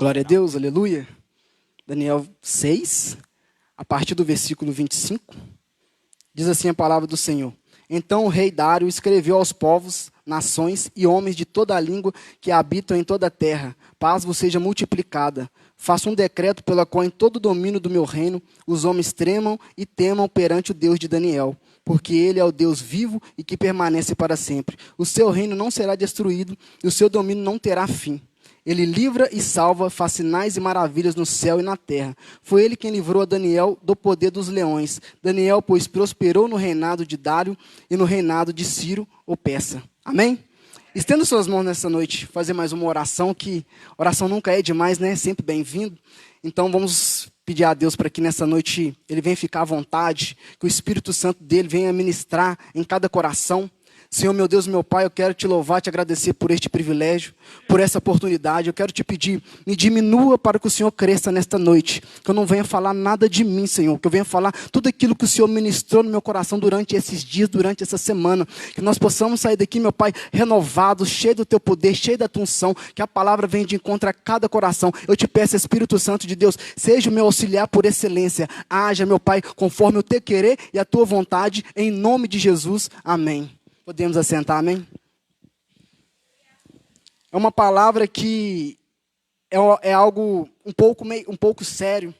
Glória a Deus, aleluia. Daniel 6, a partir do versículo 25, diz assim a palavra do Senhor. Então o rei Dário escreveu aos povos, nações e homens de toda a língua que habitam em toda a terra: paz vos seja multiplicada. Faça um decreto pelo qual em todo o domínio do meu reino os homens tremam e temam perante o Deus de Daniel, porque ele é o Deus vivo e que permanece para sempre. O seu reino não será destruído e o seu domínio não terá fim. Ele livra e salva, faz sinais e maravilhas no céu e na terra. Foi ele quem livrou a Daniel do poder dos leões. Daniel, pois, prosperou no reinado de Dário e no reinado de Ciro, o Persa. Amém? Estenda suas mãos nessa noite, fazer mais uma oração, que oração nunca é demais, né? Sempre bem-vindo. Então vamos pedir a Deus para que nessa noite Ele venha ficar à vontade, que o Espírito Santo dele venha ministrar em cada coração. Senhor, meu Deus, meu Pai, eu quero te louvar, te agradecer por este privilégio, por essa oportunidade. Eu quero te pedir, me diminua para que o Senhor cresça nesta noite. Que eu não venha falar nada de mim, Senhor. Que eu venha falar tudo aquilo que o Senhor ministrou no meu coração durante esses dias, durante essa semana. Que nós possamos sair daqui, meu Pai, renovados, cheio do teu poder, cheio da tua unção. Que a palavra venha de encontro a cada coração. Eu te peço, Espírito Santo de Deus, seja o meu auxiliar por excelência. Haja, meu Pai, conforme o teu querer e a tua vontade. Em nome de Jesus. Amém. Podemos assentar, amém? É uma palavra que é algo um pouco sério.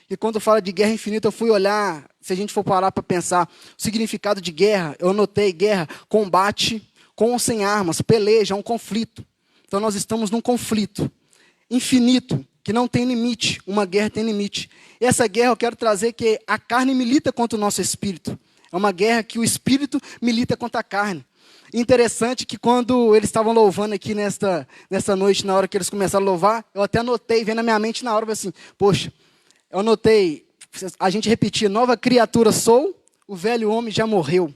E quando fala de guerra infinita, eu fui olhar, se a gente for parar para pensar, o significado de guerra, eu anotei guerra, combate com ou sem armas, peleja, um conflito. Então nós estamos num conflito infinito, que não tem limite, uma guerra tem limite. E essa guerra eu quero trazer que a carne milita contra o nosso espírito. É uma guerra que o espírito milita contra a carne. Interessante que quando eles estavam louvando aqui nessa noite, na hora que eles começaram a louvar, eu até anotei, vendo na minha mente na hora, eu falei assim, poxa, eu anotei, a gente repetia, nova criatura sou, o velho homem já morreu.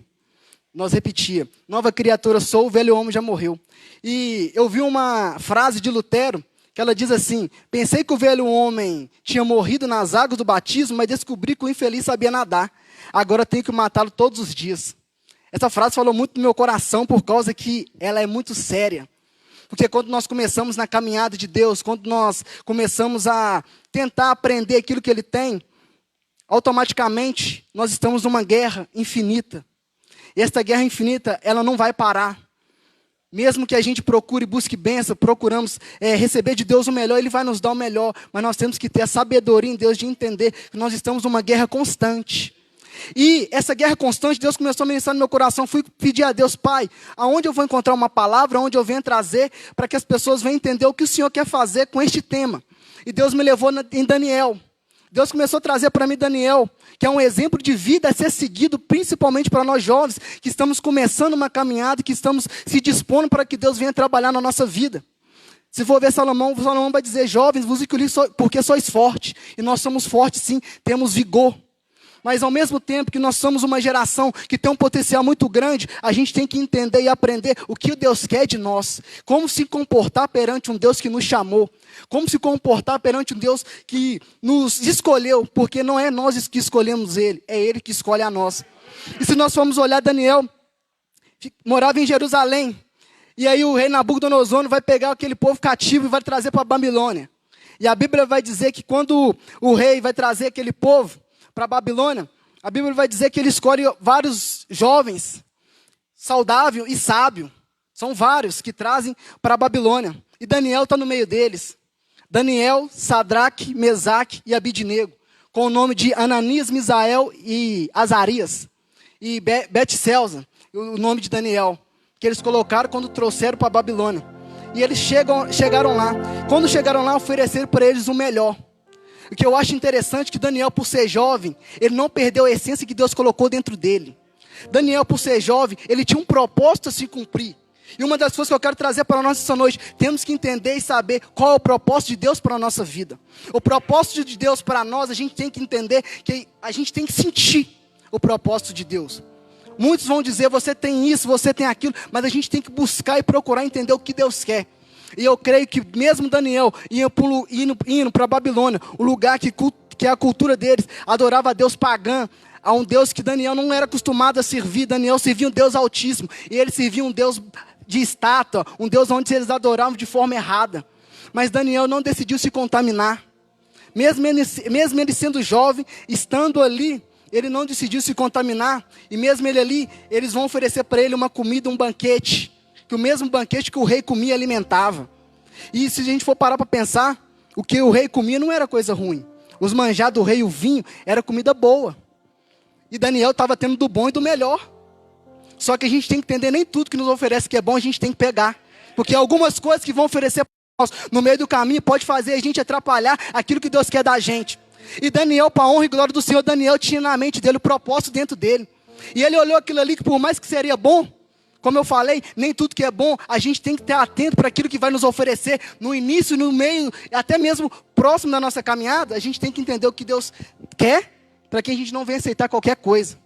Nós repetia, nova criatura sou, o velho homem já morreu. E eu vi uma frase de Lutero, que ela diz assim, pensei que o velho homem tinha morrido nas águas do batismo, mas descobri que o infeliz sabia nadar. Agora tenho que matá-lo todos os dias. Essa frase falou muito no meu coração por causa que ela é muito séria. Porque quando nós começamos na caminhada de Deus, quando nós começamos a tentar aprender aquilo que Ele tem, automaticamente nós estamos numa guerra infinita. E esta guerra infinita, ela não vai parar. Mesmo que a gente procure e busque bênção, procuramos receber de Deus o melhor, Ele vai nos dar o melhor. Mas nós temos que ter a sabedoria em Deus de entender que nós estamos numa guerra constante. E essa guerra constante, Deus começou a ministrar no meu coração. Fui pedir a Deus, Pai, aonde eu vou encontrar uma palavra, aonde eu venho trazer, para que as pessoas venham entender o que o Senhor quer fazer com este tema. E Deus me levou em Daniel. Deus começou a trazer para mim Daniel, que é um exemplo de vida a ser seguido, principalmente para nós jovens, que estamos começando uma caminhada, que estamos se dispondo para que Deus venha trabalhar na nossa vida. Se for ver Salomão vai dizer, jovens, vos escolhi porque sois fortes. E nós somos fortes sim, temos vigor. Mas ao mesmo tempo que nós somos uma geração que tem um potencial muito grande, a gente tem que entender e aprender o que Deus quer de nós. Como se comportar perante um Deus que nos chamou. Como se comportar perante um Deus que nos escolheu. Porque não é nós que escolhemos Ele, é Ele que escolhe a nós. E se nós formos olhar Daniel, morava em Jerusalém. E aí o rei Nabucodonosor vai pegar aquele povo cativo e vai trazer para a Babilônia. E a Bíblia vai dizer que quando o rei vai trazer aquele povo para a Babilônia, a Bíblia vai dizer que ele escolhe vários jovens, saudável e sábio. São vários que trazem para a Babilônia. E Daniel está no meio deles. Daniel, Sadraque, Mesaque e Abidnego, com o nome de Ananias, Misael e Azarias. E Betselza, o nome de Daniel, que eles colocaram quando trouxeram para a Babilônia. E eles chegaram lá. Quando chegaram lá, ofereceram para eles o melhor. O que eu acho interessante é que Daniel, por ser jovem, ele não perdeu a essência que Deus colocou dentro dele. Daniel, por ser jovem, ele tinha um propósito a se cumprir. E uma das coisas que eu quero trazer para nós essa noite, temos que entender e saber qual é o propósito de Deus para a nossa vida. O propósito de Deus para nós, a gente tem que entender que a gente tem que sentir o propósito de Deus. Muitos vão dizer, você tem isso, você tem aquilo, mas a gente tem que buscar e procurar entender o que Deus quer. E eu creio que mesmo Daniel indo para a Babilônia, o lugar que é a cultura deles, adorava a Deus pagã, a um Deus que Daniel não era acostumado a servir. Daniel servia um Deus altíssimo, e ele servia um Deus de estátua, um Deus onde eles adoravam de forma errada. Mas Daniel não decidiu se contaminar. Mesmo ele sendo jovem, estando ali, ele não decidiu se contaminar. E mesmo ele ali, eles vão oferecer para ele uma comida, um banquete. Que o mesmo banquete que o rei comia e alimentava. E se a gente for parar para pensar, o que o rei comia não era coisa ruim. Os manjados do rei, o vinho, era comida boa. E Daniel estava tendo do bom e do melhor. Só que a gente tem que entender, nem tudo que nos oferece que é bom, a gente tem que pegar. Porque algumas coisas que vão oferecer para nós no meio do caminho, pode fazer a gente atrapalhar aquilo que Deus quer da gente. E Daniel, para a honra e glória do Senhor, Daniel tinha na mente dele o propósito dentro dele. E ele olhou aquilo ali que por mais que seria bom, como eu falei, nem tudo que é bom, a gente tem que estar atento para aquilo que vai nos oferecer no início, no meio, até mesmo próximo da nossa caminhada. A gente tem que entender o que Deus quer, para que a gente não venha aceitar qualquer coisa.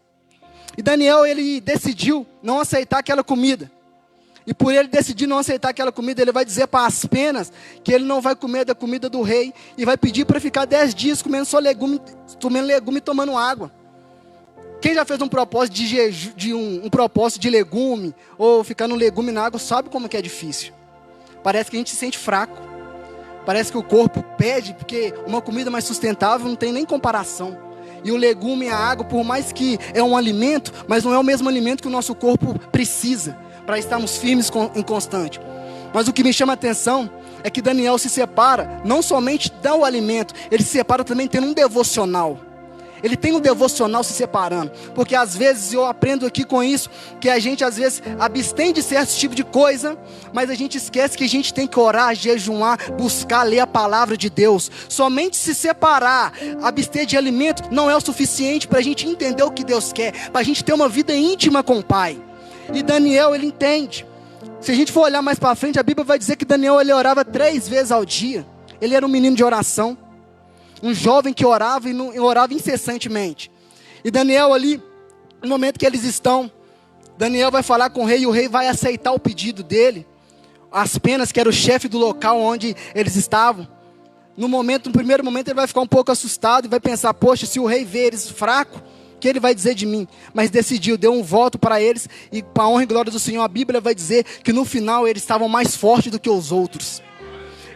E Daniel, ele decidiu não aceitar aquela comida. E por ele decidir não aceitar aquela comida, ele vai dizer para as penas que ele não vai comer da comida do rei. E vai pedir para ficar 10 dias comendo só legume e tomando água. Quem já fez um propósito um propósito de legume, ou ficar no legume na água, sabe como que é difícil. Parece que a gente se sente fraco. Parece que o corpo pede, porque uma comida mais sustentável não tem nem comparação. E o legume e a água, por mais que é um alimento, mas não é o mesmo alimento que o nosso corpo precisa, para estarmos firmes em constante. Mas o que me chama a atenção é que Daniel se separa, não somente do alimento, ele se separa também tendo um devocional. Ele tem um devocional se separando, porque às vezes eu aprendo aqui com isso, que a gente às vezes abstém de certo tipo de coisa, mas a gente esquece que a gente tem que orar, jejuar, buscar, ler a palavra de Deus. Somente se separar, abster de alimento, não é o suficiente para a gente entender o que Deus quer, para a gente ter uma vida íntima com o Pai. E Daniel, ele entende. Se a gente for olhar mais para frente, a Bíblia vai dizer que Daniel, ele orava 3 vezes ao dia. Ele era um menino de oração. Um jovem que orava e orava incessantemente. E Daniel ali, no momento que eles estão, Daniel vai falar com o rei, e o rei vai aceitar o pedido dele. As penas, que era o chefe do local onde eles estavam. No primeiro momento ele vai ficar um pouco assustado e vai pensar, poxa, se o rei vê eles fracos, o que ele vai dizer de mim? Mas decidiu, deu um voto para eles, e para a honra e glória do Senhor, a Bíblia vai dizer que no final eles estavam mais fortes do que os outros.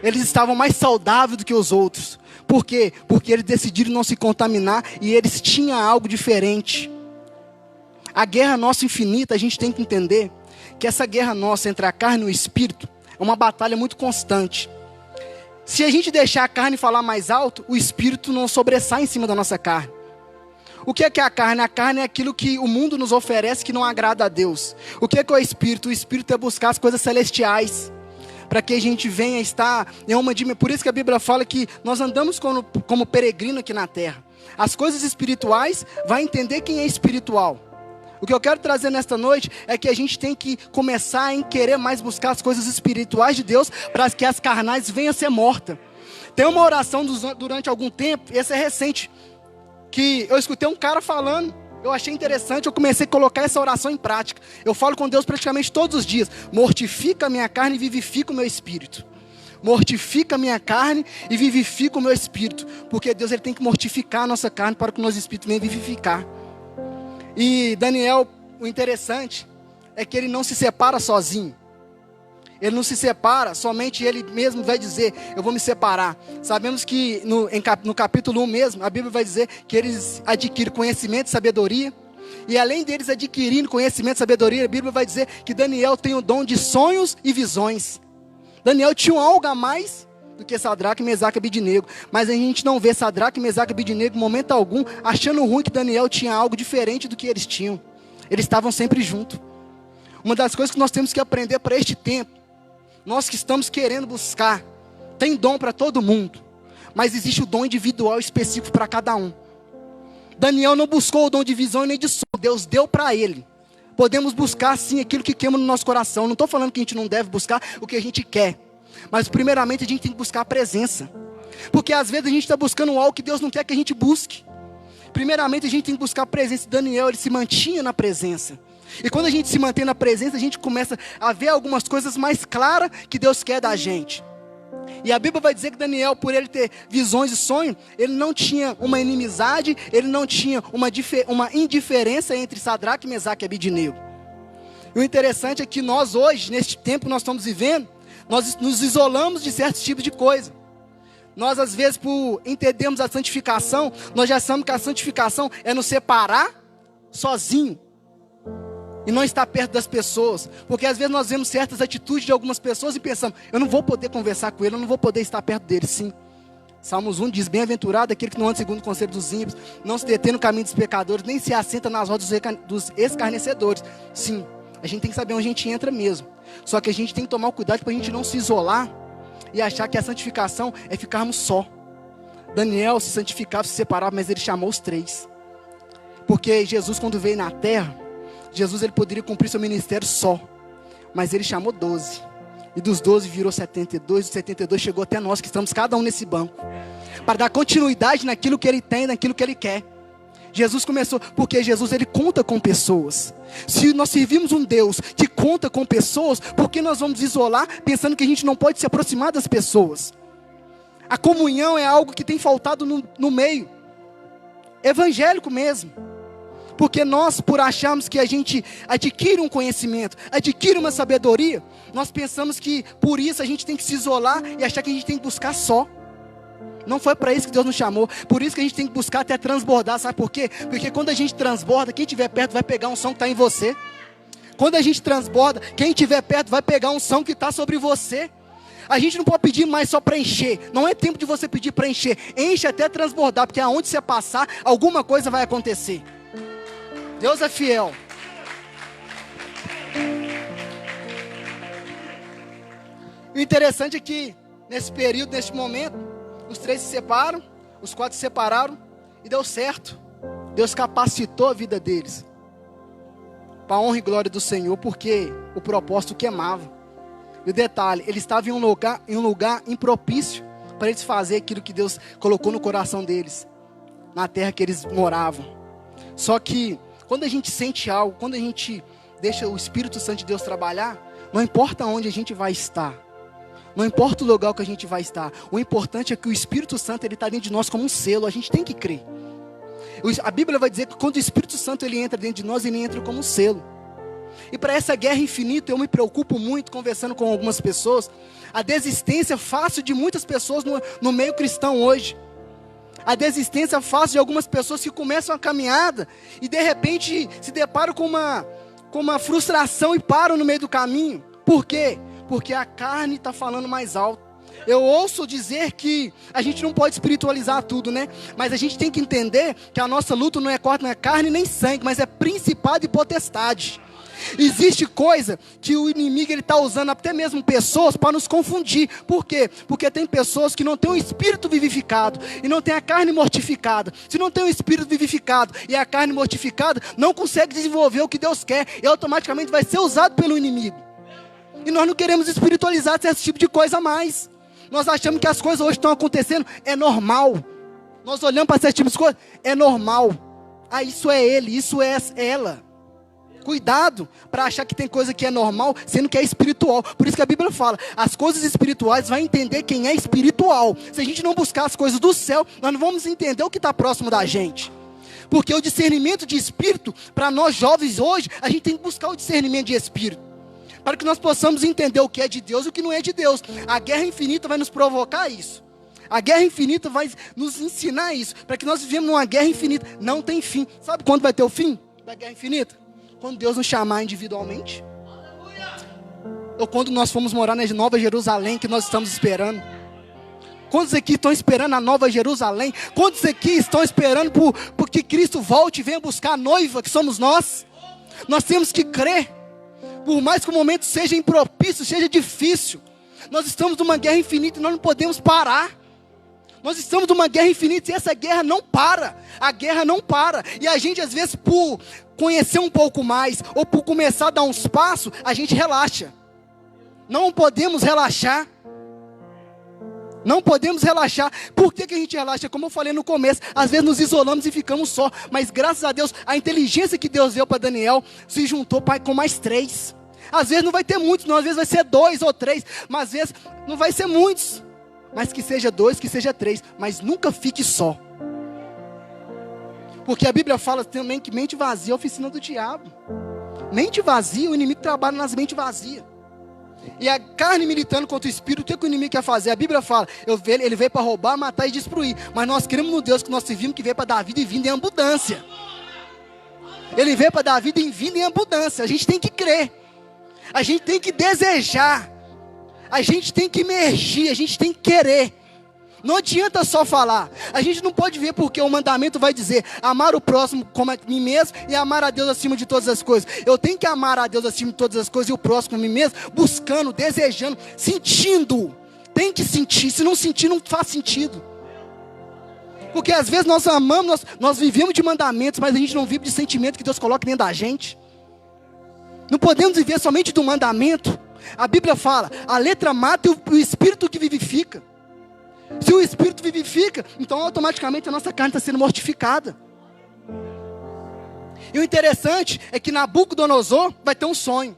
Eles estavam mais saudáveis do que os outros. Por quê? Porque eles decidiram não se contaminar e eles tinham algo diferente. A guerra nossa infinita, a gente tem que entender que essa guerra nossa entre a carne e o espírito é uma batalha muito constante. Se a gente deixar a carne falar mais alto, o espírito não sobressai em cima da nossa carne. O que é a carne? A carne é aquilo que o mundo nos oferece que não agrada a Deus. O que é o espírito? O espírito é buscar as coisas celestiais, para que a gente venha estar em uma dimensão. Por isso que a Bíblia fala que nós andamos como peregrino aqui na terra. As coisas espirituais, vai entender quem é espiritual. O que eu quero trazer nesta noite é que a gente tem que começar a querer mais buscar as coisas espirituais de Deus, para que as carnais venham a ser mortas. Tem uma oração durante algum tempo, essa é recente, que eu escutei um cara falando, eu achei interessante, eu comecei a colocar essa oração em prática. Eu falo com Deus praticamente todos os dias. Mortifica a minha carne e vivifica o meu espírito. Mortifica a minha carne e vivifica o meu espírito. Porque Deus, ele tem que mortificar a nossa carne para que o nosso espírito venha vivificar. E Daniel, o interessante é que ele não se separa sozinho. Ele não se separa, somente ele mesmo vai dizer, eu vou me separar. Sabemos que no capítulo 1 mesmo, a Bíblia vai dizer que eles adquirem conhecimento e sabedoria. E além deles adquirindo conhecimento e sabedoria, a Bíblia vai dizer que Daniel tem o dom de sonhos e visões. Daniel tinha algo a mais do que Sadraque, Mesaque e Abednego. Mas a gente não vê Sadraque, Mesaque e Abednego, em momento algum, achando ruim que Daniel tinha algo diferente do que eles tinham. Eles estavam sempre juntos. Uma das coisas que nós temos que aprender para este tempo, nós que estamos querendo buscar, tem dom para todo mundo, mas existe o dom individual específico para cada um. Daniel não buscou o dom de visão nem de som, Deus deu para ele. Podemos buscar sim aquilo que queima no nosso coração. Não estou falando que a gente não deve buscar o que a gente quer, mas primeiramente a gente tem que buscar a presença, porque às vezes a gente está buscando algo que Deus não quer que a gente busque. Primeiramente a gente tem que buscar a presença. Daniel, ele se mantinha na presença. E quando a gente se mantém na presença, a gente começa a ver algumas coisas mais claras que Deus quer da gente. E a Bíblia vai dizer que Daniel, por ele ter visões e sonhos, ele não tinha uma inimizade, ele não tinha uma indiferença entre Sadraque, Mesaque e Abednego. E o interessante é que nós hoje, neste tempo que nós estamos vivendo, Nós nos isolamos de certos tipos de coisa. Nós, às vezes, por entendermos a santificação, nós já sabemos que a santificação é nos separar sozinho. E não estar perto das pessoas. Porque às vezes nós vemos certas atitudes de algumas pessoas e pensamos, eu não vou poder conversar com ele, eu não vou poder estar perto dele. Sim. Salmos 1 diz, bem-aventurado aquele que não anda segundo o conselho dos ímpios, não se detém no caminho dos pecadores, nem se assenta nas rodas dos escarnecedores. Sim, a gente tem que saber onde a gente entra mesmo. Só que a gente tem que tomar o cuidado para a gente não se isolar e achar que a santificação é ficarmos só. Daniel se santificava, se separava, mas ele chamou os 3. Porque Jesus, quando veio na terra, Jesus ele poderia cumprir seu ministério só. Mas ele chamou 12. E dos 12 virou 72. Dos 72 chegou até nós, que estamos cada um nesse banco. Para dar continuidade naquilo que ele tem, naquilo que ele quer. Jesus começou, porque Jesus ele conta com pessoas. Se nós servimos um Deus que conta com pessoas, por que nós vamos isolar pensando que a gente não pode se aproximar das pessoas? A comunhão é algo que tem faltado no meio evangélico mesmo. Porque nós, por acharmos que a gente adquire um conhecimento, adquire uma sabedoria, nós pensamos que por isso a gente tem que se isolar e achar que a gente tem que buscar só. Não foi para isso que Deus nos chamou. Por isso que a gente tem que buscar até transbordar. Sabe por quê? Porque quando a gente transborda, quem estiver perto vai pegar um som que está em você. Quando a gente transborda, quem estiver perto vai pegar um som que está sobre você. A gente não pode pedir mais só para encher. Não é tempo de você pedir para encher. Enche até transbordar, porque aonde você passar, alguma coisa vai acontecer. Deus é fiel. O interessante é que, nesse período, nesse momento, os 3 se separam, os 4 se separaram e deu certo. Deus capacitou a vida deles para a honra e glória do Senhor, porque o propósito queimava. E o detalhe, eles estavam em um lugar impropício para eles fazerem aquilo que Deus colocou no coração deles, na terra que eles moravam. Só que, quando a gente sente algo, quando a gente deixa o Espírito Santo de Deus trabalhar, não importa onde a gente vai estar, não importa o lugar que a gente vai estar, o importante é que o Espírito Santo está dentro de nós como um selo, a gente tem que crer. A Bíblia vai dizer que quando o Espírito Santo ele entra dentro de nós, ele entra como um selo. E para essa guerra infinita, eu me preocupo muito, conversando com algumas pessoas, a desistência fácil de muitas pessoas no meio cristão hoje. A desistência fácil de algumas pessoas que começam a caminhada e de repente se deparam com uma frustração e param no meio do caminho. Por quê? Porque a carne está falando mais alto. Eu ouço dizer que a gente não pode espiritualizar tudo, né? Mas a gente tem que entender que a nossa luta não é contra carne nem sangue, mas é principado e potestade. Existe coisa que o inimigo está usando até mesmo pessoas para nos confundir. Por quê? Porque tem pessoas que não têm o espírito vivificado e não têm a carne mortificada. Se não tem o espírito vivificado e a carne mortificada, não consegue desenvolver o que Deus quer e automaticamente vai ser usado pelo inimigo. E nós não queremos espiritualizar esse tipo de coisa mais. Nós achamos que as coisas hoje estão acontecendo, é normal. Nós olhamos para esse tipo de coisa, é normal. Ah, isso é ele, isso é ela. Cuidado para achar que tem coisa que é normal, sendo que é espiritual. Por isso que a Bíblia fala, as coisas espirituais vai entender quem é espiritual. Se a gente não buscar as coisas do céu, nós não vamos entender o que está próximo da gente. Porque o discernimento de espírito, para nós jovens hoje, a gente tem que buscar o discernimento de espírito. Para que nós possamos entender o que é de Deus e o que não é de Deus. A guerra infinita vai nos provocar isso. A guerra infinita vai nos ensinar isso. Para que nós vivemos numa guerra infinita. Não tem fim. Sabe quando vai ter o fim da guerra infinita? Quando Deus nos chamar individualmente. Ou quando nós formos morar na Nova Jerusalém, que nós estamos esperando. Quantos aqui estão esperando a Nova Jerusalém? Quantos aqui estão esperando por que Cristo volte e venha buscar a noiva, que somos nós? Nós temos que crer. Por mais que o momento seja impropício, seja difícil. Nós estamos numa guerra infinita e nós não podemos parar. Nós estamos numa guerra infinita e essa guerra não para. A guerra não para. E a gente, às vezes, por conhecer um pouco mais, ou por começar a dar uns passos, a gente relaxa. Não podemos relaxar. Não podemos relaxar. Por que a gente relaxa? Como eu falei no começo, às vezes nos isolamos e ficamos só. Mas graças a Deus, a inteligência que Deus deu para Daniel se juntou com mais 3. Às vezes não vai ter muitos, não, às vezes vai ser 2 ou 3. Mas às vezes não vai ser muitos. Mas que seja 2, que seja 3. Mas nunca fique só. Porque a Bíblia fala também que mente vazia é a oficina do diabo. Mente vazia, o inimigo trabalha nas mentes vazias. E a carne militando contra o espírito, o que o inimigo quer fazer? A Bíblia fala, ele veio para roubar, matar e destruir. Mas nós queremos no Deus que nós servimos, que veio para dar vida e vida em abundância. Ele veio para dar vida em vida em abundância. A gente tem que crer. A gente tem que desejar. A gente tem que emergir, a gente tem que querer. Não adianta só falar. A gente não pode ver porque o mandamento vai dizer amar o próximo como a mim mesmo e amar a Deus acima de todas as coisas. Eu tenho que amar a Deus acima de todas as coisas e o próximo como a mim mesmo, buscando, desejando, sentindo. Tem que sentir. Se não sentir, não faz sentido. Porque às vezes nós amamos, nós vivemos de mandamentos, mas a gente não vive de sentimento que Deus coloca dentro da gente. Não podemos viver somente do mandamento. A Bíblia fala, a letra mata e o espírito que vivifica. Se o espírito vivifica, então automaticamente a nossa carne está sendo mortificada. E o interessante é que Nabucodonosor vai ter um sonho.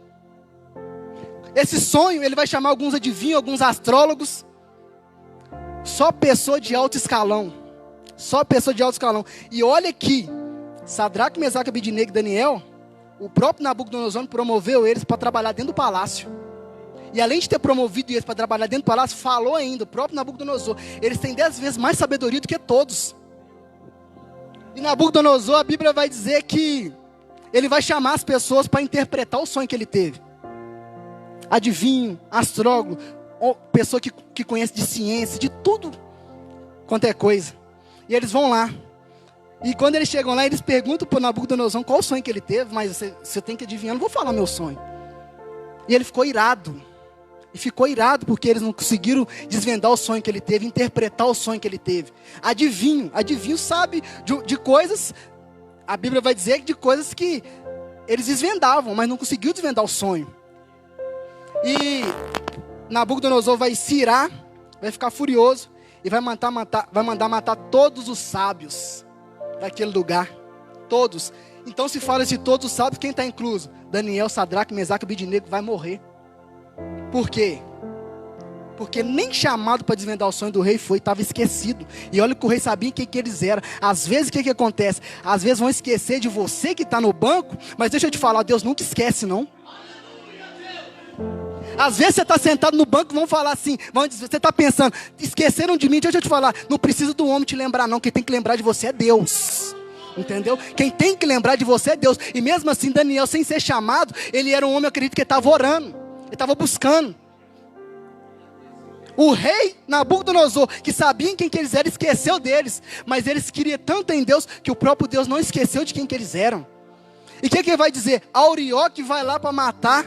Esse sonho, ele vai chamar alguns adivinhos, alguns astrólogos. Só pessoa de alto escalão. Só pessoa de alto escalão. E olha que Sadraque, Mesaque, Abednego e Daniel, o próprio Nabucodonosor promoveu eles para trabalhar dentro do palácio. E além de ter promovido eles para trabalhar dentro do palácio, falou ainda, o próprio Nabucodonosor, eles têm 10 vezes mais sabedoria do que todos. E Nabucodonosor, a Bíblia vai dizer que ele vai chamar as pessoas para interpretar o sonho que ele teve. Adivinho, astrólogo, pessoa que conhece de ciência, de tudo quanto é coisa. E eles vão lá. E quando eles chegam lá, eles perguntam para o Nabucodonosor qual o sonho que ele teve, mas você tem que adivinhar, não vou falar meu sonho. E ele ficou irado. E ficou irado porque eles não conseguiram desvendar o sonho que ele teve, interpretar o sonho que ele teve. Adivinho sabe de coisas, a Bíblia vai dizer de coisas que eles desvendavam, mas não conseguiu desvendar o sonho. E Nabucodonosor vai se irar, vai ficar furioso e vai mandar matar todos os sábios daquele lugar. Todos. Então se fala de todos os sábios, quem está incluso? Daniel, Sadraque, Mesaque e Abednego vai morrer. Por quê? Porque nem chamado para desvendar o sonho do rei foi, estava esquecido. E olha que o rei sabia quem que eles eram. Às vezes o que acontece? Às vezes vão esquecer de você que está no banco, mas deixa eu te falar, Deus nunca esquece não. Às vezes você está sentado no banco, vão falar assim, você está pensando, esqueceram de mim, deixa eu te falar, não precisa do homem te lembrar não, quem tem que lembrar de você é Deus. Entendeu? Quem tem que lembrar de você é Deus. E mesmo assim, Daniel, sem ser chamado, ele era um homem, eu acredito que ele estava orando. Ele estava buscando. O rei Nabucodonosor, que sabia quem que eles eram, esqueceu deles. Mas eles queriam tanto em Deus, que o próprio Deus não esqueceu de quem que eles eram. E o que ele vai dizer? Aurioque vai lá para matar.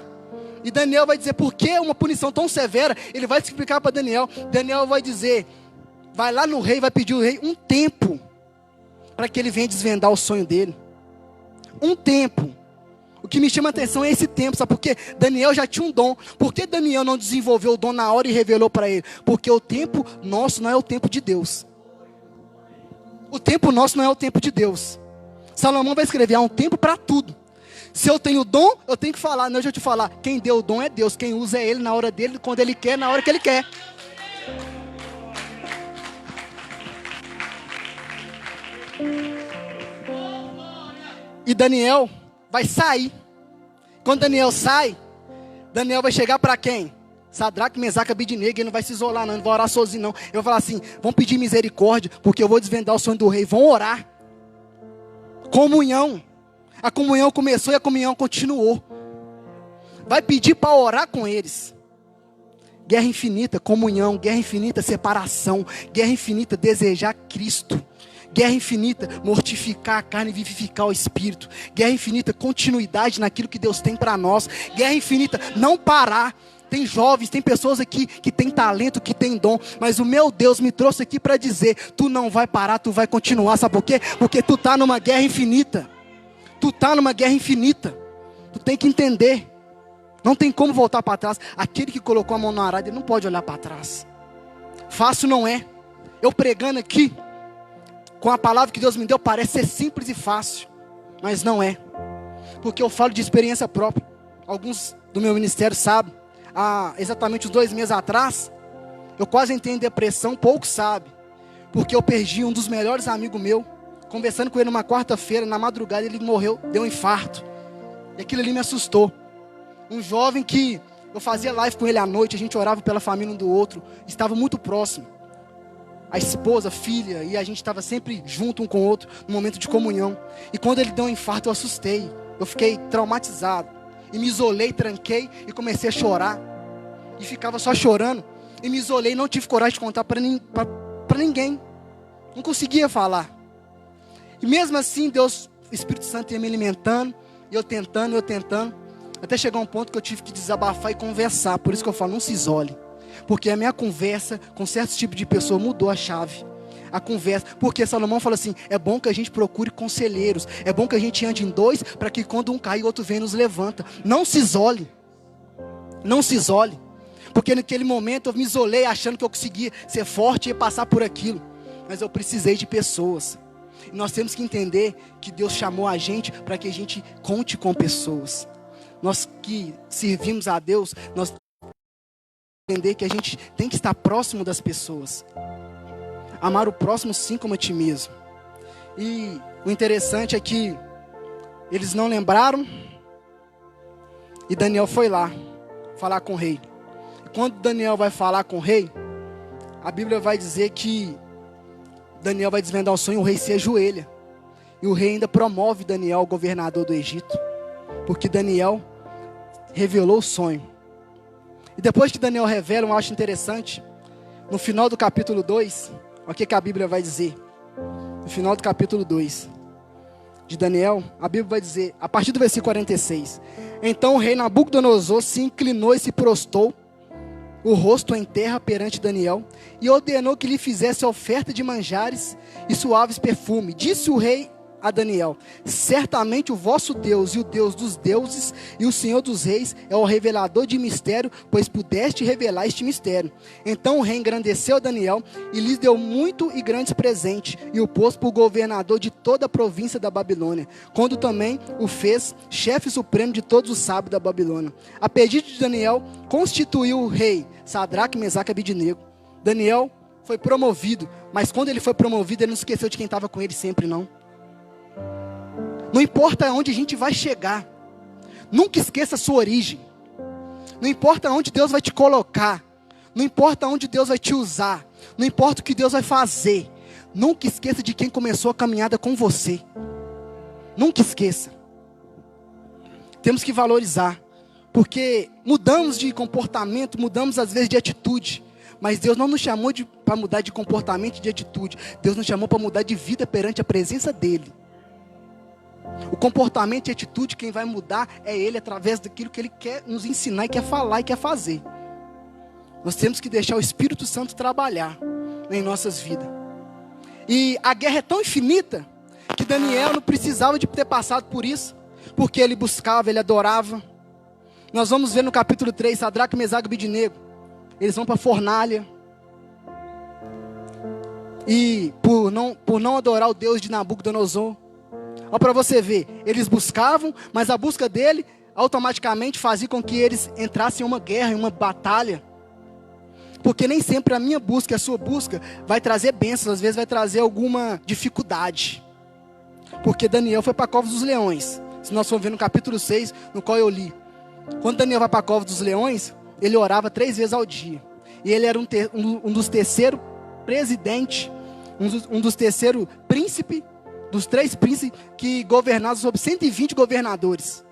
E Daniel vai dizer, por que uma punição tão severa? Ele vai explicar para Daniel. Daniel vai dizer, vai lá no rei, vai pedir ao rei um tempo, para que ele venha desvendar o sonho dele. Um tempo. O que me chama a atenção é esse tempo, sabe por quê? Daniel já tinha um dom. Por que Daniel não desenvolveu o dom na hora e revelou para ele? Porque o tempo nosso não é o tempo de Deus. O tempo nosso não é o tempo de Deus. Salomão vai escrever, há um tempo para tudo. Se eu tenho dom, eu tenho que falar. Não, deixa eu te falar, quem deu o dom é Deus. Quem usa é Ele na hora dele, quando Ele quer, na hora que Ele quer. E Daniel vai sair. Quando Daniel sai, Daniel vai chegar para quem? Sadraque, Mesaque, Abednego. Ele não vai se isolar não, ele não vai orar sozinho não. Ele vai falar assim, vão pedir misericórdia, porque eu vou desvendar o sonho do rei. Vão orar. Comunhão. A comunhão começou e a comunhão continuou. Vai pedir para orar com eles. Guerra infinita, comunhão. Guerra infinita, separação. Guerra infinita, desejar Cristo. Guerra infinita, mortificar a carne e vivificar o espírito. Guerra infinita, continuidade naquilo que Deus tem para nós. Guerra infinita, não parar. Tem jovens, tem pessoas aqui que tem talento, que tem dom. Mas o meu Deus me trouxe aqui para dizer, tu não vai parar, tu vai continuar. Sabe por quê? Porque tu está numa guerra infinita. Tu está numa guerra infinita. Tu tem que entender. Não tem como voltar para trás. Aquele que colocou a mão no arado, ele não pode olhar para trás. Fácil não é. Eu pregando aqui, com a palavra que Deus me deu, parece ser simples e fácil. Mas não é. Porque eu falo de experiência própria. Alguns do meu ministério sabem. Há exatamente uns 2 meses atrás, eu quase entrei em depressão, poucos sabem. Porque eu perdi um dos melhores amigos meus. Conversando com ele numa quarta-feira, na madrugada ele morreu, deu um infarto. E aquilo ali me assustou. Um jovem que Eu fazia live com ele à noite, a gente orava pela família um do outro, estava muito próximo. A esposa, a filha, e a gente estava sempre junto um com o outro, no momento de comunhão. E quando ele deu um infarto, eu assustei. Eu fiquei traumatizado. E me isolei, tranquei e comecei a chorar. E ficava só chorando. E me isolei, não tive coragem de contar para ninguém. Não conseguia falar. E mesmo assim, Deus, o Espírito Santo ia me alimentando, e eu tentando, até chegar um ponto que eu tive que desabafar e conversar. Por isso que eu falo, não se isole. Porque a minha conversa com certos tipos de pessoa mudou a chave. A conversa, porque Salomão fala assim, é bom que a gente procure conselheiros, é bom que a gente ande em dois, para que quando um cai, o outro vem e nos levanta. Não se isole. Não se isole. Porque naquele momento eu me isolei achando que eu conseguia ser forte e passar por aquilo. Mas eu precisei de pessoas. E nós temos que entender que Deus chamou a gente para que a gente conte com pessoas. Nós que servimos a Deus, nós entender que a gente tem que estar próximo das pessoas. Amar o próximo sim como a ti mesmo. E o interessante é que eles não lembraram. E Daniel foi lá falar com o rei. E quando Daniel vai falar com o rei, a Bíblia vai dizer que Daniel vai desvendar o sonho, o rei se ajoelha. E o rei ainda promove Daniel, governador do Egito. Porque Daniel revelou o sonho. E depois que Daniel revela, eu acho interessante, no final do capítulo 2, olha o que a Bíblia vai dizer. No final do capítulo 2 de Daniel, a Bíblia vai dizer, a partir do versículo 46. Então o rei Nabucodonosor se inclinou e se prostou, o rosto em terra perante Daniel, e ordenou que lhe fizesse oferta de manjares e suaves perfume. Disse o rei a Daniel, certamente o vosso Deus e o Deus dos deuses e o Senhor dos reis é o revelador de mistério, pois pudeste revelar este mistério. Então o rei engrandeceu Daniel e lhes deu muito e grandes presentes, e o pôs por governador de toda a província da Babilônia, quando também o fez chefe supremo de todos os sábios da Babilônia. A pedido de Daniel, constituiu o rei Sadraque, Mesaque e Abidnego. Daniel foi promovido, mas quando ele foi promovido, ele não esqueceu de quem estava com ele sempre, não. Não importa onde a gente vai chegar, nunca esqueça a sua origem. Não importa onde Deus vai te colocar, não importa onde Deus vai te usar, não importa o que Deus vai fazer, nunca esqueça de quem começou a caminhada com você. Nunca esqueça. Temos que valorizar, porque mudamos de comportamento, mudamos às vezes de atitude, mas Deus não nos chamou para mudar de comportamento e de atitude. Deus nos chamou para mudar de vida perante a presença dEle. O comportamento e atitude, quem vai mudar é Ele, através daquilo que Ele quer nos ensinar e quer falar e quer fazer. Nós temos que deixar o Espírito Santo trabalhar em nossas vidas. E a guerra é tão infinita que Daniel não precisava de ter passado por isso, porque ele buscava, ele adorava. Nós vamos ver no capítulo 3, Sadraque, Mesaque e Abidnego. Eles vão para a fornalha. E por não adorar o Deus de Nabucodonosor, olha para você ver, eles buscavam, mas a busca dele automaticamente fazia com que eles entrassem em uma guerra, em uma batalha. Porque nem sempre a minha busca e a sua busca vai trazer bênçãos, às vezes vai trazer alguma dificuldade. Porque Daniel foi para a cova dos leões. Se nós formos ver no capítulo 6, no qual eu li. Quando Daniel vai para a cova dos leões, ele orava 3 vezes ao dia. E ele era um dos terceiros presidentes, um dos terceiros príncipes, dos 3 príncipes que governavam sobre 120 governadores.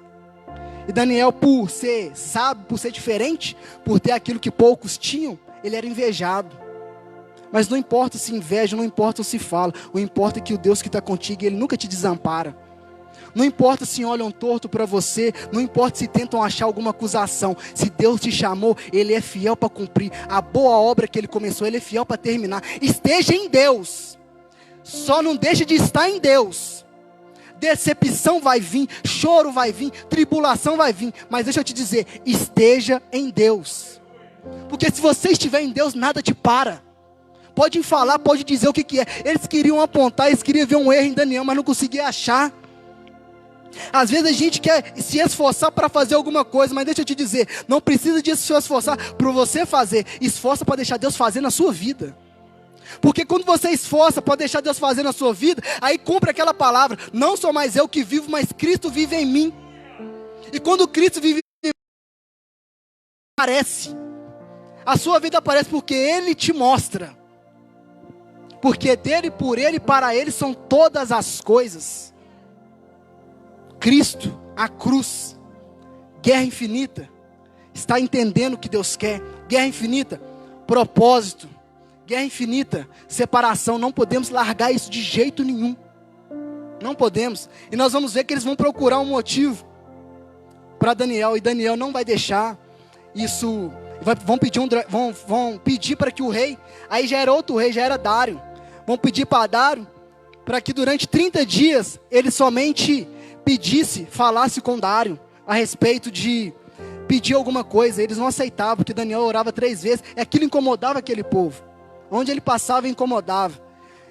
E Daniel, por ser sábio, por ser diferente, por ter aquilo que poucos tinham, ele era invejado. Mas não importa se inveja, não importa se fala, o importa é que o Deus que está contigo, Ele nunca te desampara. Não importa se olham torto para você, não importa se tentam achar alguma acusação, se Deus te chamou, Ele é fiel para cumprir. A boa obra que Ele começou, Ele é fiel para terminar. Esteja em Deus. Só não deixe de estar em Deus. Decepção vai vir, choro vai vir, tribulação vai vir. Mas deixa eu te dizer, esteja em Deus. Porque se você estiver em Deus, nada te para. Pode falar, pode dizer o que é. Eles queriam apontar, eles queriam ver um erro em Daniel, mas não conseguiam achar. Às vezes a gente quer se esforçar para fazer alguma coisa, mas deixa eu te dizer, não precisa de se esforçar para você fazer. Esforça para deixar Deus fazer na sua vida. Porque quando você esforça para deixar Deus fazer na sua vida, aí cumpre aquela palavra, não sou mais eu que vivo, mas Cristo vive em mim. E quando Cristo vive aparece. A sua vida aparece porque Ele te mostra. Porque dele, por Ele e para Ele são todas as coisas. Cristo, a cruz, guerra infinita. Está entendendo o que Deus quer. Guerra infinita, propósito. Guerra infinita, separação. Não podemos largar isso de jeito nenhum. Não podemos. E nós vamos ver que eles vão procurar um motivo para Daniel. E Daniel não vai deixar isso. Vão pedir para que o rei, aí já era outro rei, já era Dário. Vão pedir para Dário para que durante 30 dias ele somente falasse com Dário a respeito de pedir alguma coisa. Eles não aceitavam, porque Daniel orava 3 vezes. E aquilo incomodava aquele povo. Onde ele passava, incomodava.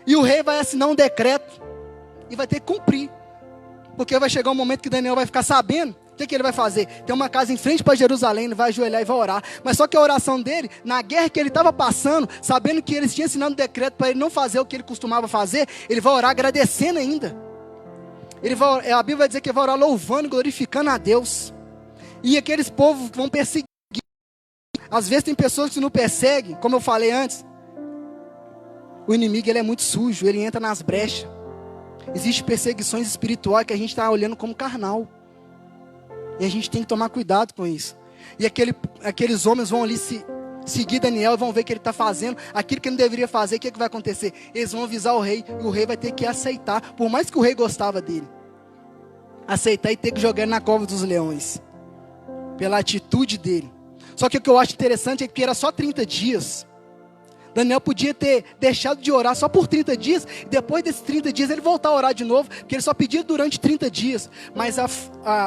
E o rei vai assinar um decreto e vai ter que cumprir. Porque vai chegar um momento que Daniel vai ficar sabendo. O que ele vai fazer? Tem uma casa em frente para Jerusalém, ele vai ajoelhar e vai orar. Mas só que a oração dele, na guerra que ele estava passando, sabendo que eles tinham assinado um decreto para ele não fazer o que ele costumava fazer, ele vai orar agradecendo ainda. A Bíblia vai dizer que ele vai orar louvando, glorificando a Deus. E aqueles povos vão perseguir. Às vezes tem pessoas que não perseguem, como eu falei antes. O inimigo, ele é muito sujo, ele entra nas brechas. Existem perseguições espirituais que a gente está olhando como carnal. E a gente tem que tomar cuidado com isso. E aqueles homens vão ali seguir Daniel e vão ver que ele está fazendo aquilo que ele não deveria fazer. O que vai acontecer? Eles vão avisar o rei, e o rei vai ter que aceitar, por mais que o rei gostava dele. Aceitar e ter que jogar ele na cova dos leões. Pela atitude dele. Só que o que eu acho interessante é que era só 30 dias. Daniel podia ter deixado de orar só por 30 dias, e depois desses 30 dias ele voltar a orar de novo, porque ele só pedia durante 30 dias, mas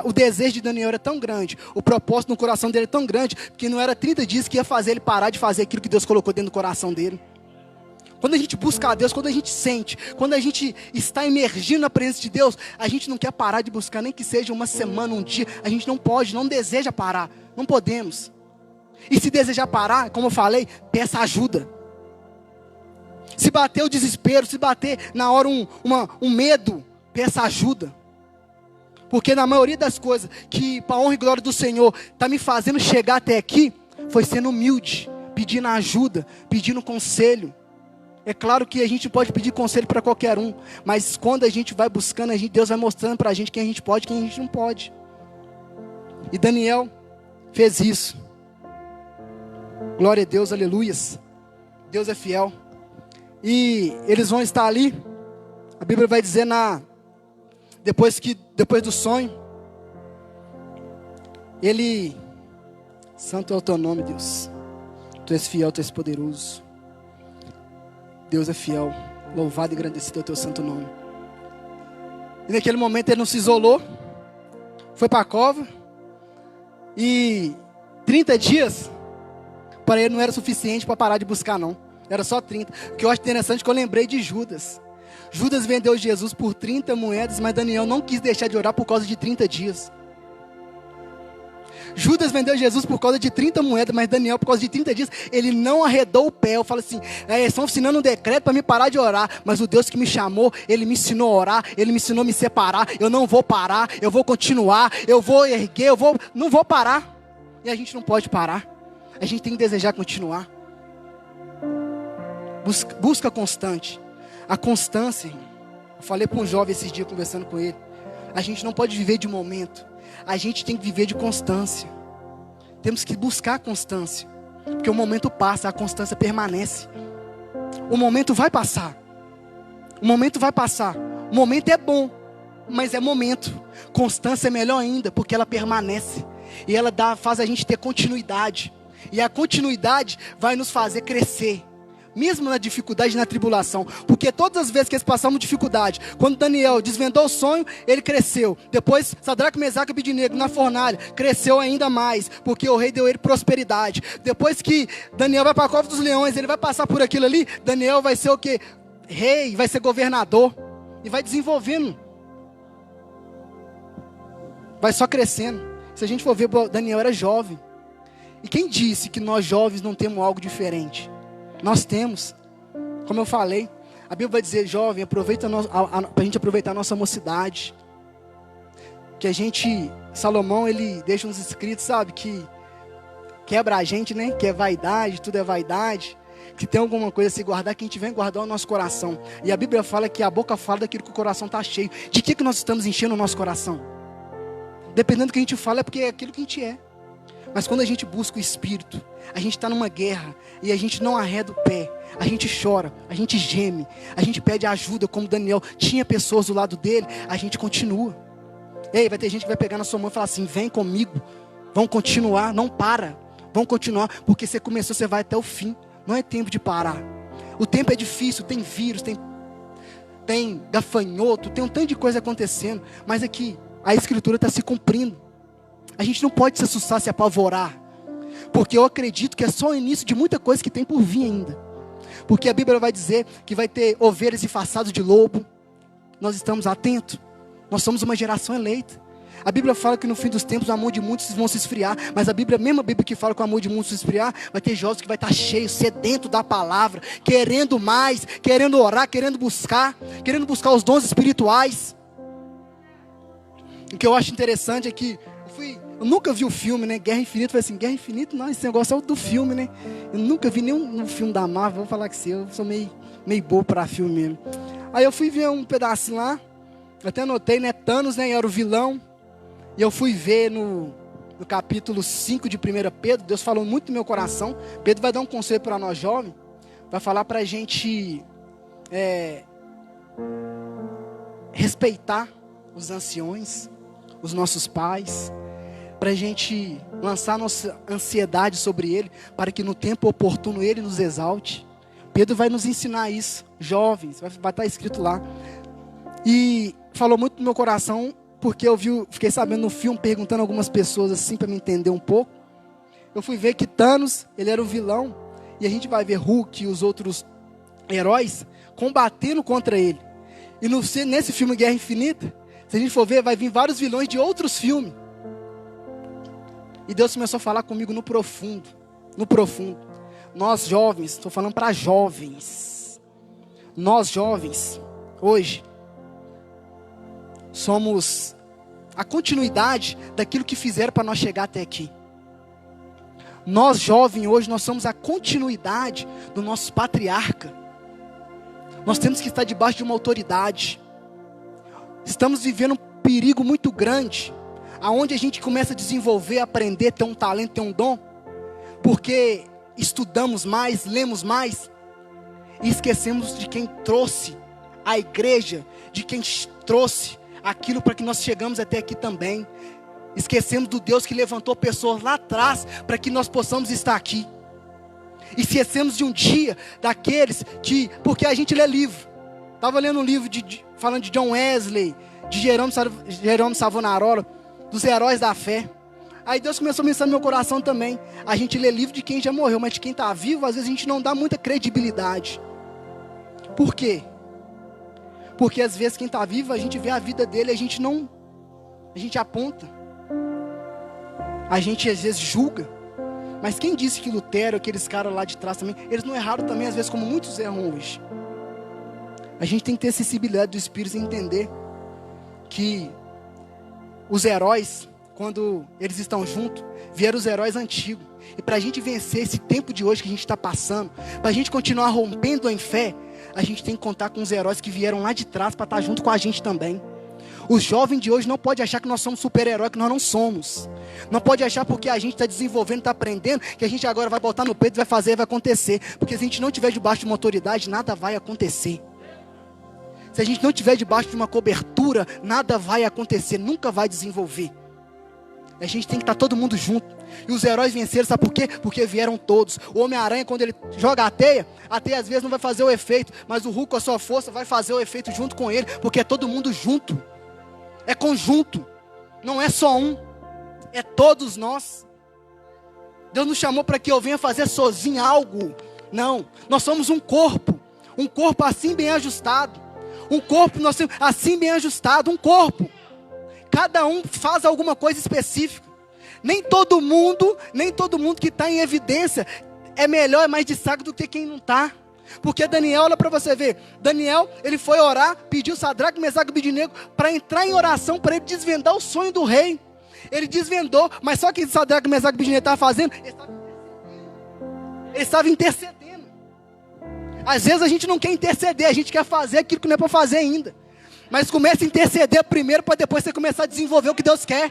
o desejo de Daniel era tão grande, o propósito no coração dele é tão grande, que não era 30 dias que ia fazer ele parar de fazer aquilo que Deus colocou dentro do coração dele. Quando a gente busca a Deus, quando a gente sente, quando a gente está imergindo na presença de Deus, a gente não quer parar de buscar, nem que seja uma semana, um dia, a gente não pode, não deseja parar, não podemos. E se desejar parar, como eu falei, peça ajuda. Se bater o desespero, se bater na hora um medo, peça ajuda. Porque na maioria das coisas que para a honra e glória do Senhor está me fazendo chegar até aqui, foi sendo humilde, pedindo ajuda, pedindo conselho. É claro que a gente pode pedir conselho para qualquer um, mas quando a gente vai buscando, Deus vai mostrando para a gente quem a gente pode e quem a gente não pode. E Daniel fez isso. Glória a Deus, aleluias. Deus é fiel. E eles vão estar ali. A Bíblia vai dizer depois do sonho, santo é o teu nome, Deus. Tu és fiel, tu és poderoso. Deus é fiel. Louvado e agradecido é o teu santo nome. E naquele momento ele não se isolou, foi para a cova. E 30 dias para ele não era suficiente para parar de buscar, não. Era só 30. O que eu acho interessante é que eu lembrei de Judas. Judas vendeu Jesus por 30 moedas, mas Daniel não quis deixar de orar por causa de 30 dias. Judas vendeu Jesus por causa de 30 moedas, mas Daniel por causa de 30 dias, ele não arredou o pé. Eu falo assim, estão assinando um decreto para me parar de orar, mas o Deus que me chamou, ele me ensinou a orar, ele me ensinou a me separar. Eu não vou parar, eu vou continuar, eu vou erguer, não vou parar. E a gente não pode parar, a gente tem que desejar continuar. Busca constante. A constância, eu falei para um jovem esses dias conversando com ele, a gente não pode viver de momento, a gente tem que viver de constância. Temos que buscar a constância, porque o momento passa, a constância permanece. O momento vai passar. O momento vai passar. O momento é bom, mas é momento. Constância é melhor ainda, porque ela permanece. E ela faz a gente ter continuidade. E a continuidade vai nos fazer crescer. Mesmo na dificuldade e na tribulação. Porque todas as vezes que eles passaram dificuldade, quando Daniel desvendou o sonho, ele cresceu. Depois, Sadraque, Mesaque e Abednego na fornalha, cresceu ainda mais, porque o rei deu ele prosperidade. Depois que Daniel vai para a cova dos leões, ele vai passar por aquilo ali, Daniel vai ser o quê? Rei, vai ser governador. E vai desenvolvendo. Vai só crescendo. Se a gente for ver, Daniel era jovem. E quem disse que nós jovens não temos algo diferente? Nós temos, como eu falei, a Bíblia vai dizer, jovem, aproveita para a gente aproveitar a nossa mocidade. Que Salomão, ele deixa uns escritos, sabe, que quebra a gente, né? Que é vaidade, tudo é vaidade. Que tem alguma coisa a se guardar, que a gente vem guardar o nosso coração. E a Bíblia fala que a boca fala daquilo que o coração está cheio. De que nós estamos enchendo o nosso coração? Dependendo do que a gente fala, é porque é aquilo que a gente é. Mas quando a gente busca o Espírito, a gente está numa guerra e a gente não arreda o pé. A gente chora, a gente geme, a gente pede ajuda, como Daniel tinha pessoas do lado dele, a gente continua. Ei, vai ter gente que vai pegar na sua mão e falar assim: vem comigo, vamos continuar, não para, vamos continuar, porque você começou, você vai até o fim. Não é tempo de parar. O tempo é difícil, tem vírus, tem gafanhoto, tem um tanto de coisa acontecendo, mas aqui a Escritura está se cumprindo. A gente não pode se assustar, se apavorar, porque eu acredito que é só o início de muita coisa que tem por vir ainda. Porque a Bíblia vai dizer que vai ter ovelhas disfarçadas de lobo. Nós estamos atentos. Nós somos uma geração eleita. A Bíblia fala que no fim dos tempos o amor de muitos vão se esfriar. Mas a mesma Bíblia que fala que o amor de muitos se esfriar, vai ter jovens que vai estar cheio, sedento da palavra, querendo mais, querendo orar, querendo buscar os dons espirituais. O que eu acho interessante é que eu nunca vi o filme, né? Guerra Infinita. Eu falei assim: Guerra Infinita? Não, esse negócio é o do filme, né? Eu nunca vi nenhum filme da Marvel. Vou falar com você, eu sou meio bobo para filme mesmo. Aí eu fui ver um pedacinho lá. Eu até anotei, né? Thanos, né? Era o vilão. E eu fui ver no capítulo 5 de 1 Pedro. Deus falou muito no meu coração. Pedro vai dar um conselho para nós jovens. Vai falar para a gente respeitar os anciões, os nossos pais, para a gente lançar nossa ansiedade sobre ele, para que no tempo oportuno ele nos exalte. Pedro vai nos ensinar isso, jovens, vai estar escrito lá. E falou muito no meu coração, porque fiquei sabendo no filme, perguntando a algumas pessoas assim, para me entender um pouco. Eu fui ver que Thanos, ele era o vilão, e a gente vai ver Hulk e os outros heróis combatendo contra ele. E nesse filme Guerra Infinita, se a gente for ver, vai vir vários vilões de outros filmes. E Deus começou a falar comigo no profundo. Nós jovens, estou falando para jovens. Nós jovens, hoje, somos a continuidade daquilo que fizeram para nós chegar até aqui. Nós jovens hoje, nós somos a continuidade do nosso patriarca. Nós temos que estar debaixo de uma autoridade. Estamos vivendo um perigo muito grande, aonde a gente começa a desenvolver, aprender, ter um talento, ter um dom, porque estudamos mais, lemos mais, e esquecemos de quem trouxe a igreja, de quem trouxe aquilo para que nós chegamos até aqui também. Esquecemos do Deus que levantou pessoas lá atrás, para que nós possamos estar aqui. Esquecemos de um dia, daqueles que, porque a gente lê livro, estava lendo um livro falando de John Wesley, de Jerônimo Savonarola, dos heróis da fé. Aí Deus começou a mencionar no meu coração também. A gente lê livro de quem já morreu, mas de quem está vivo, às vezes a gente não dá muita credibilidade. Por quê? Porque às vezes quem está vivo, a gente vê a vida dele, a gente aponta. A gente às vezes julga. Mas quem disse que Lutero, aqueles caras lá de trás também, eles não erraram também, às vezes, como muitos erram hoje. A gente tem que ter sensibilidade do Espírito e entender que os heróis, quando eles estão juntos, vieram os heróis antigos. E para a gente vencer esse tempo de hoje que a gente está passando, para a gente continuar rompendo em fé, a gente tem que contar com os heróis que vieram lá de trás para estar junto com a gente também. Os jovens de hoje não podem achar que nós somos super-heróis, que nós não somos. Não pode achar porque a gente está desenvolvendo, está aprendendo, que a gente agora vai botar no peito, vai fazer, vai acontecer. Porque se a gente não estiver debaixo de uma autoridade, nada vai acontecer. Se a gente não estiver debaixo de uma cobertura, nada vai acontecer, nunca vai desenvolver. A gente tem que estar todo mundo junto. E os heróis venceram, sabe por quê? Porque vieram todos. O Homem-Aranha, quando ele joga a teia às vezes não vai fazer o efeito, mas o Hulk com a sua força vai fazer o efeito junto com ele, porque é todo mundo junto. É conjunto, não é só um, é todos nós. Deus nos chamou para que eu venha fazer sozinho algo. Não, nós somos um corpo assim bem ajustado. Um corpo assim bem ajustado, um corpo. Cada um faz alguma coisa específica. Nem todo mundo que está em evidência é melhor, é mais destaque do que quem não está. Porque Daniel, olha para você ver, Daniel, ele foi orar, pediu Sadraque, Mesaque e Abednego para entrar em oração, para ele desvendar o sonho do rei. Ele desvendou, mas só que Sadraque, Mesaque e Abednego estavam fazendo, ele estava Ele estava intercedendo. Às vezes a gente não quer interceder, a gente quer fazer aquilo que não é para fazer ainda. Mas comece a interceder primeiro para depois você começar a desenvolver o que Deus quer.